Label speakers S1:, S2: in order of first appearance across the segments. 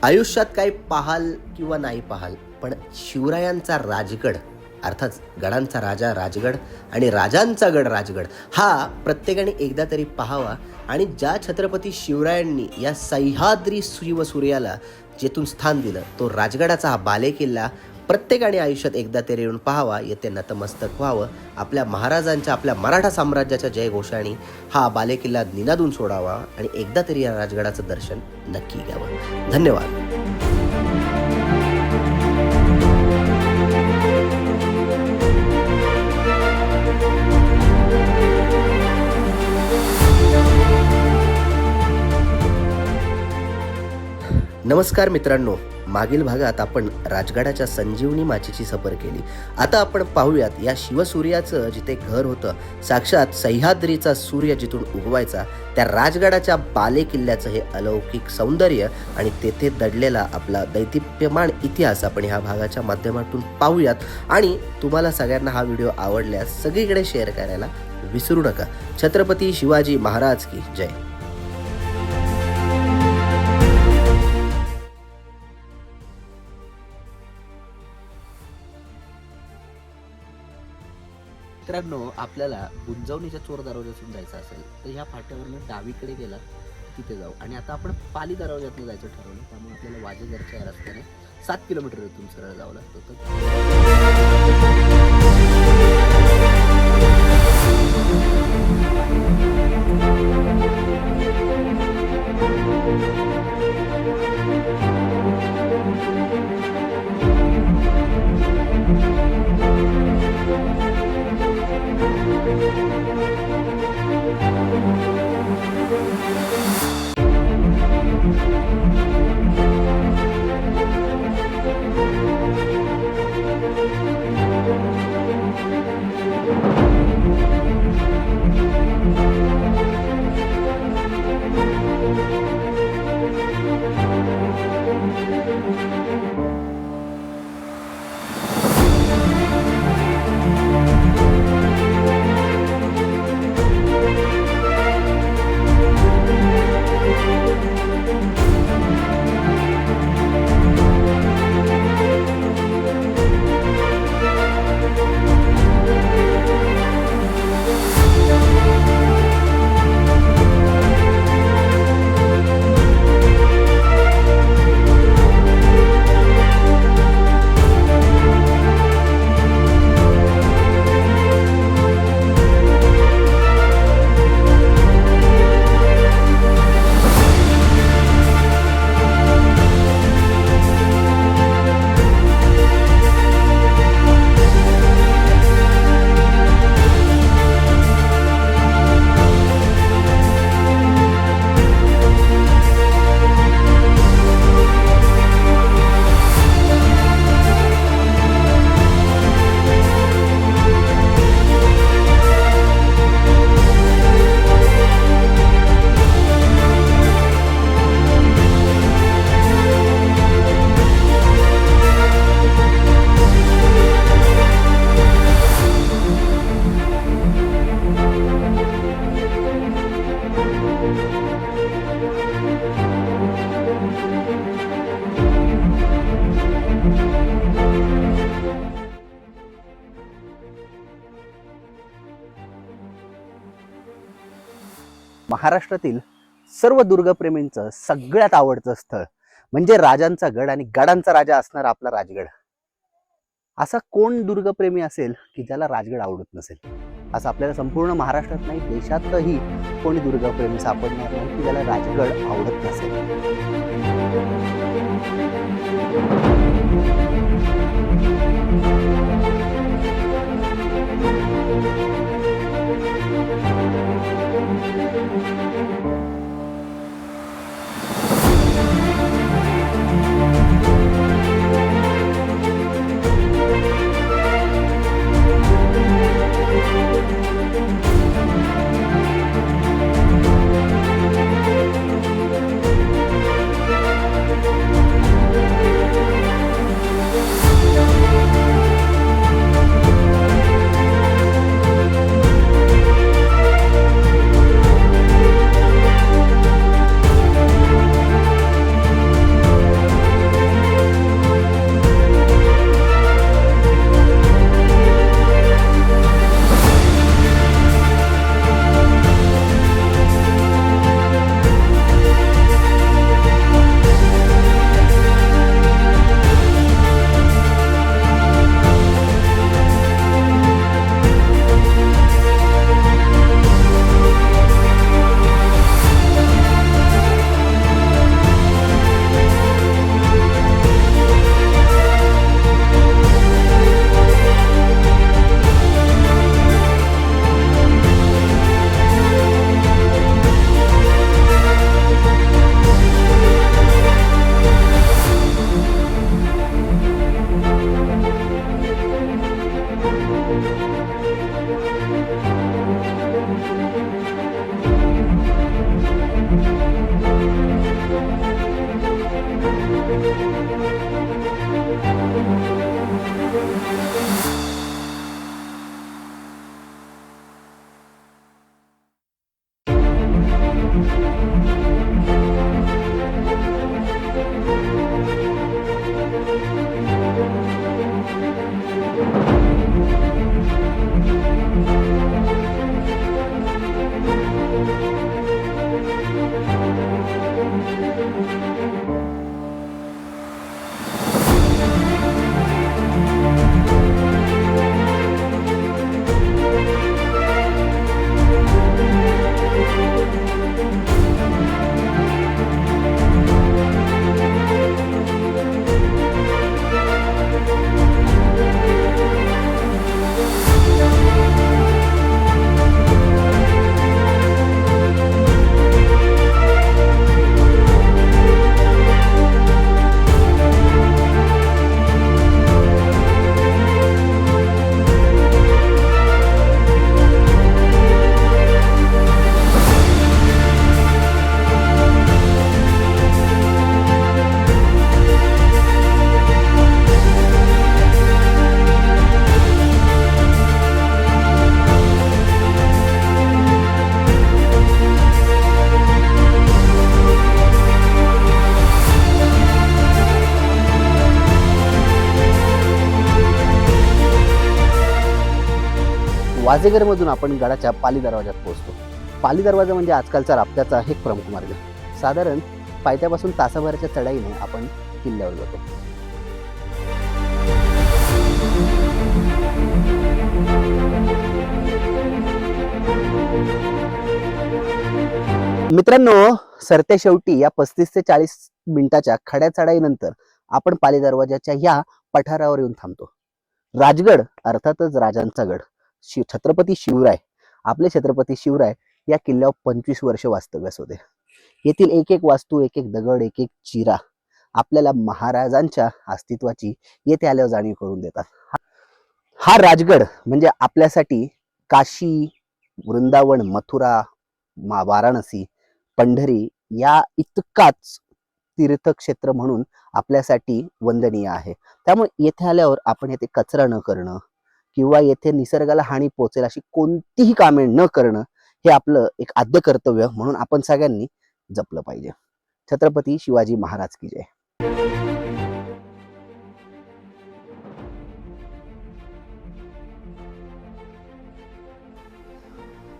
S1: आयुष्यात काही पाहाल किंवा नाही पाहाल, पण शिवरायांचा राजगड अर्थात गडांचा राजा राजगड आणि राजांचा गड राजगड हा प्रत्येकाने एकदा तरी पाहावा. आणि ज्या छत्रपती शिवरायांनी या सह्याद्री शिवसूर्याला जेथून स्थान दिलं तो राजगडाचा हा बालेकिल्ला प्रत्येकाने आयुष्यात एकदा तरी येऊन पाहावा, येथे नतमस्तक व्हावं, आपल्या महाराजांच्या आपल्या मराठा साम्राज्याच्या जयघोषाने हा बालेकिल्ला निनादून सोडावा आणि एकदा तरी या राजगडाचं दर्शन नक्की घ्यावं. धन्यवाद. नमस्कार मित्रांनो, मागील भागात आपण राजगडाच्या संजीवनी माचीची सफर केली. आता आपण पाहूयात या शिवसूर्याचं जिथे घर होतं, साक्षात सह्याद्रीचा सूर्य जिथून उगवायचा, त्या राजगडाच्या बालेकिल्ल्याचं हे अलौकिक सौंदर्य आणि तेथे दडलेला आपला दैदिप्यमान इतिहास आपण ह्या भागाच्या माध्यमातून पाहूयात. आणि तुम्हाला सगळ्यांना हा व्हिडिओ आवडल्यास सगळीकडे शेअर करायला विसरू नका. छत्रपती शिवाजी महाराज की जय. मित्रांनो, आपल्याला गुंजवणीच्या चोर दरवाजातून जायचं असेल तर ह्या फाट्यावरनं डावीकडे गेला तिथे जाऊ. आणि आता आपण पाली दरवाजातून जायचं ठरवलं, त्यामुळे आपल्याला वाजेघरच्या या रस्त्याने 7 किलोमीटर इथून सरळ जावं लागतं. महाराष्ट्रातील सर्व दुर्गप्रेमींचं सगळ्यात आवडतं स्थळ म्हणजे राजांचा गड आणि गडांचा राजा असणारा आपला राजगड. असा कोण दुर्गप्रेमी असेल की ज्याला राजगड आवडत नसेल? असं आपल्याला संपूर्ण महाराष्ट्रात नाही, देशातही कोणी दुर्गप्रेमी सापडणार नाही की ज्याला राजगड आवडत नसेल.
S2: वाजेघरमधून आपण गडाच्या पाली दरवाजात पोहोचतो. पाली दरवाजा म्हणजे आजकालचा राप्त्याचा एक प्रमुख मार्ग. साधारण पायथ्यापासून तासाभराच्या चढाईने आपण किल्ल्यावर जातो. मित्रांनो, सरते शेवटी या 35 ते 40 मिनिटाच्या खड्या चढाईनंतर आपण पाली दरवाजाच्या या पठारावर येऊन थांबतो. राजगड अर्थातच राजांचा गड. छत्रपती शिवराय, आपले छत्रपती शिवराय या किल्ल्यावर 25 वर्ष वास्तव्यास होते. येथील एक एक वास्तू, एक एक दगड, एक एक चिरा आपल्याला महाराजांच्या अस्तित्वाची येथे आल्यावर जाणीव करून देतात. हा राजगड म्हणजे आपल्यासाठी काशी, वृंदावन, मथुरा, वाराणसी, पंढरी या इतकाच तीर्थक्षेत्र म्हणून आपल्यासाठी वंदनीय आहे. त्यामुळे येथे आल्यावर आपण येथे कचरा न करणं किंवा येथे निसर्गाला हानी पोहोचेल अशी कोणतीही कामे न करणं हे आपलं एक आद्य कर्तव्य म्हणून आपण सगळ्यांनी जपलं पाहिजे. छत्रपती शिवाजी महाराज की जय.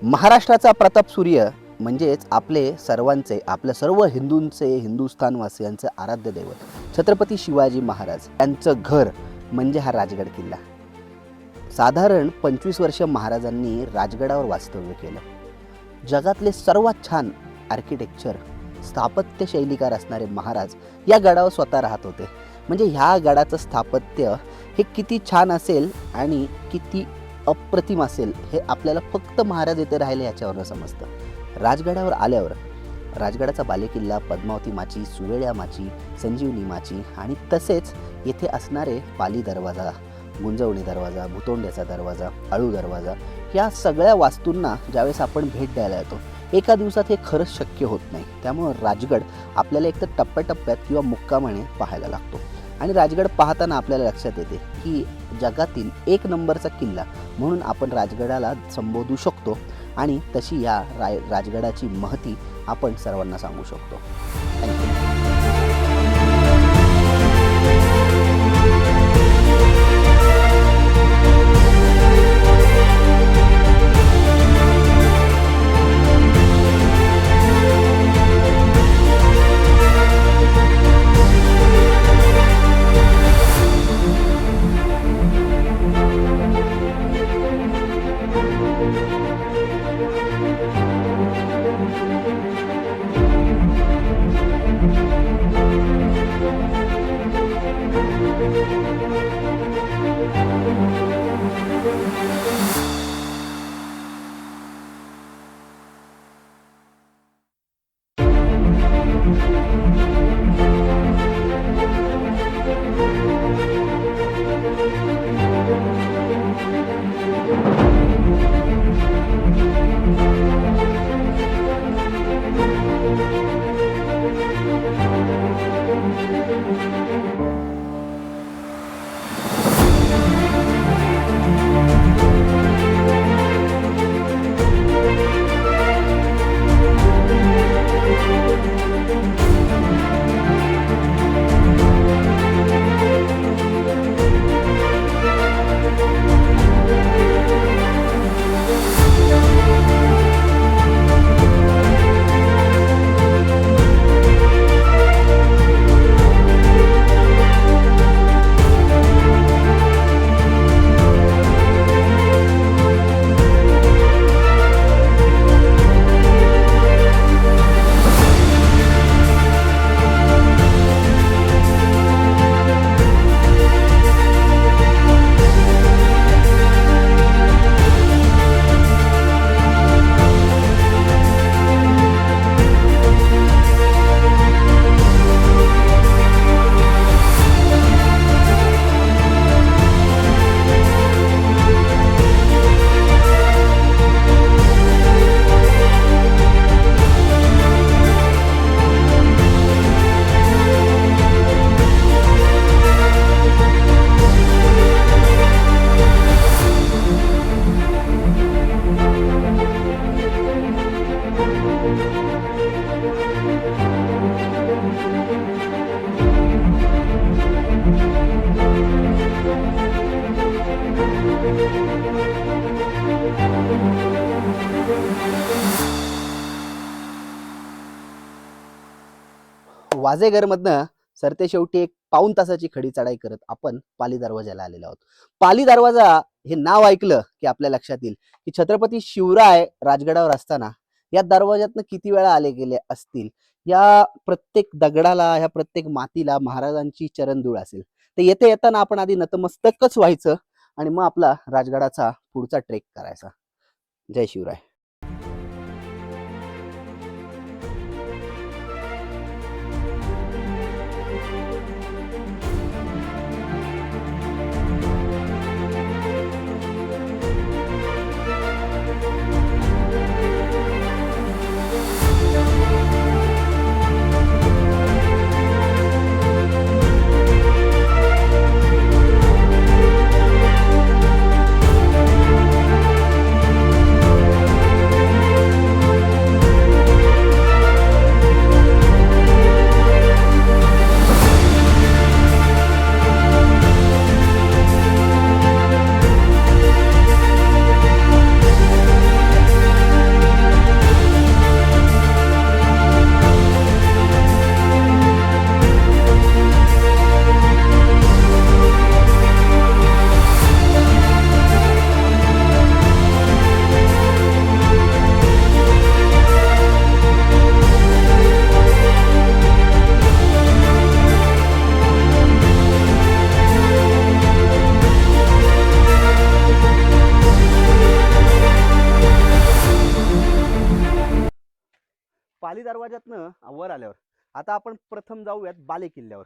S2: महाराष्ट्राचा प्रताप सूर्य म्हणजेच आपले सर्वांचे, आपल्या सर्व हिंदूंचे, हिंदुस्थानवासियांचे आराध्य दैवत छत्रपती शिवाजी महाराज यांचं घर म्हणजे हा राजगड किल्ला. साधारण 25 वर्ष महाराजांनी राजगडावर वास्तव्य केलं. जगातले सर्वात छान आर्किटेक्चर, स्थापत्य शैलीकार असणारे महाराज या गडावर स्वतः राहत होते. म्हणजे ह्या गडाचं स्थापत्य हे किती छान असेल आणि किती अप्रतिम असेल हे आपल्याला फक्त महाराज येथे राहिले याच्यावरून समजतं. राजगडावर आल्यावर राजगडाचा बालेकिल्ला, पद्मावती माची, सुवेळ्या माची, संजीवनी माची आणि तसेच येथे असणारे पाली दरवाजा, गुंजवणी दरवाजा, भुतोंड्याचा दरवाजा, आळू दरवाजा या सगळ्या वास्तूंना ज्यावेळेस आपण भेट द्यायला येतो एका दिवसात हे खरंच शक्य होत नाही. त्यामुळं राजगड आपल्याला एकतर टप्प्याटप्प्यात किंवा मुक्कामाने पाहायला लागतो. आणि राजगड पाहताना आपल्याला लक्षात येते की जगातील 1 नंबरचा किल्ला म्हणून आपण राजगडाला संबोधू शकतो आणि तशी या राजगडाची महती आपण सर्वांना सांगू शकतो. थँक्यू. वाजेघरमधनं सरते शेवटी एक पाऊण तासाची खडी चढाई करत आपण पाली दरवाजाला आलेलो आहोत. पाली दरवाजा हे नाव ऐकलं की आपल्या लक्षात येईल की छत्रपती शिवराय राजगडावर असताना या दरवाज्यातनं किती वेळा आले गेले असतील. या प्रत्येक दगडाला, ह्या प्रत्येक मातीला महाराजांची चरणधूळ असेल. तर येथे येताना आपण आधी नतमस्तकच व्हायचं आणि मग आपला राजगडाचा पुढचा ट्रेक करायचा. जय शिवराय. पाली दरवाजातनं वर आल्यावर आता आपण प्रथम जाऊयात बाले किल्ल्यावर.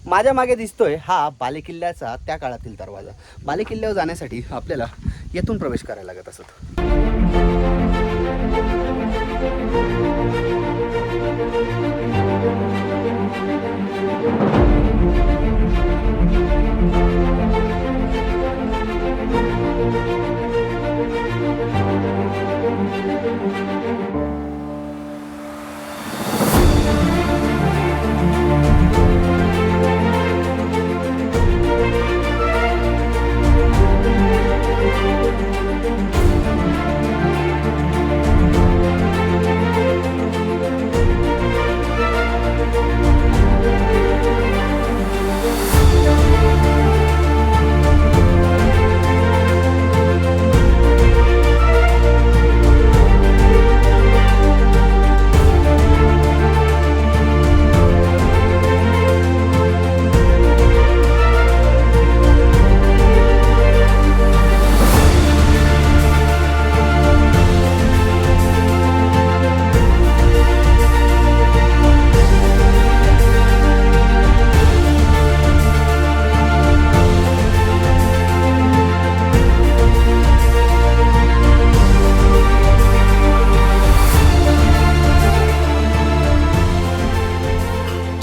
S2: माझ्या मागे दिसतोय हा बालेकिल्ल्याचा त्या काळातील दरवाजा. बालेकिल्ल्यावर जाण्यासाठी आपल्याला येथून प्रवेश करायला लागत असत.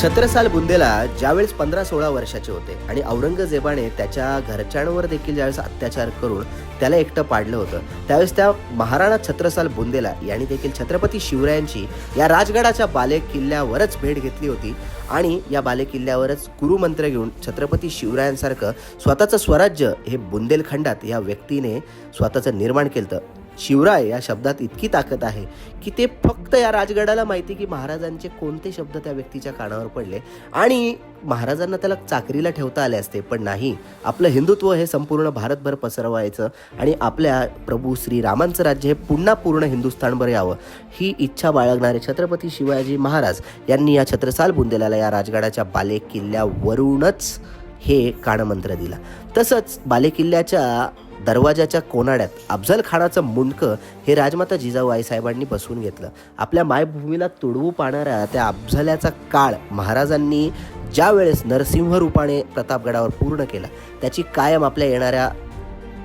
S1: छत्रसाल बुंदेला ज्यावेळेस 15-16 वर्षाचे होते आणि औरंगजेबाने त्याच्या घरच्यांवर देखील ज्यावेळेस अत्याचार करून त्याला एकटं पाडलं होतं, त्यावेळेस त्या महाराणा छत्रसाल बुंदेला यांनी देखील छत्रपती शिवरायांची या राजगडाच्या बालेकिल्ल्यावरच भेट घेतली होती आणि या बालेकिल्ल्यावरच गुरुमंत्र घेऊन छत्रपती शिवरायांसारखं स्वतःचं स्वराज्य हे बुंदेलखंडात या व्यक्तीने स्वतःचं निर्माण केलं. शिवराय या शब्दात इतकी ताकद आहे की ते फक्त या राजगडाला माहिती की महाराजांचे कोणते शब्द त्या व्यक्तीच्या कानावर पडले आणि महाराजांना त्याला चाकरीला ठेवता आले असते, पण नाही, आपलं हिंदुत्व हे संपूर्ण भारतभर पसरवायचं आणि आपल्या प्रभू श्रीरामांचं राज्य हे पुन्हा पूर्ण हिंदुस्थानभर यावं ही इच्छा बाळगणारे छत्रपती शिवाजी महाराज यांनी या छत्रसाल बुंदेलाला या राजगडाच्या बालेकिल्ल्यावरूनच हे कानमंत्र दिला. तसंच बालेकिल्ल्याच्या दरवाजाच्या कोनाड्यात अफजल खानाचं मुंडकं हे राजमाता जिजाऊ आईसाहेबांनी बसवून घेतलं. आपल्या मायभूमीला तुडवू पाहणाऱ्या त्या अफजल्याचा काळ महाराजांनी ज्या वेळेस नरसिंह रूपाने प्रतापगडावर पूर्ण केला त्याची कायम आपल्या येणाऱ्या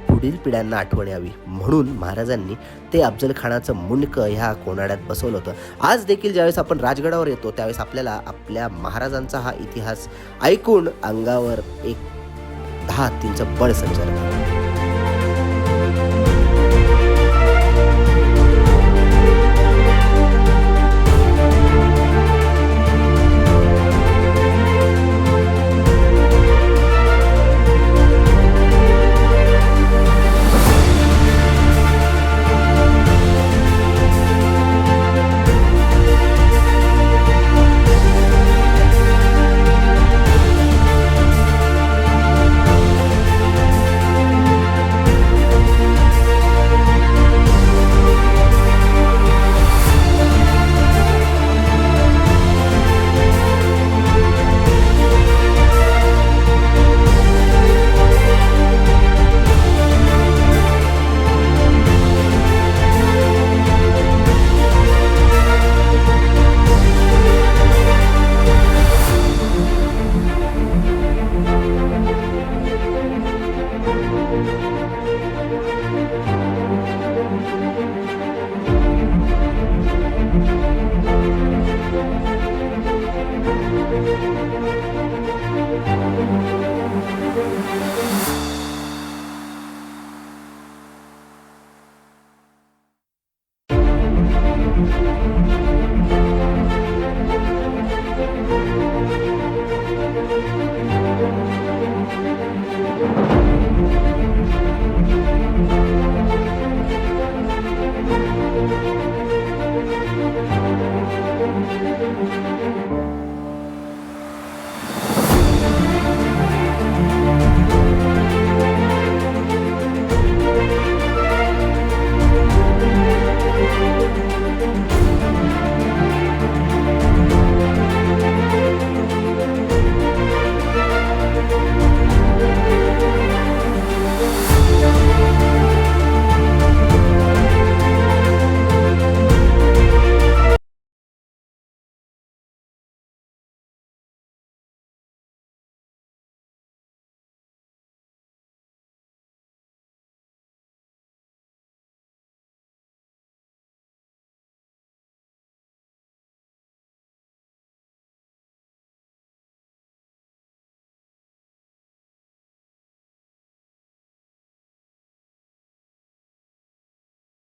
S1: पुढील पिढ्यांना आठवण यावी म्हणून महाराजांनी ते अफजल खानाचं मुंडकं ह्या कोनाड्यात बसवलं होतं. आज देखील ज्यावेळेस आपण राजगडावर येतो त्यावेळेस आपल्याला आपल्या महाराजांचा हा इतिहास ऐकून अंगावर एक 10 हत्तींचं बळ संचार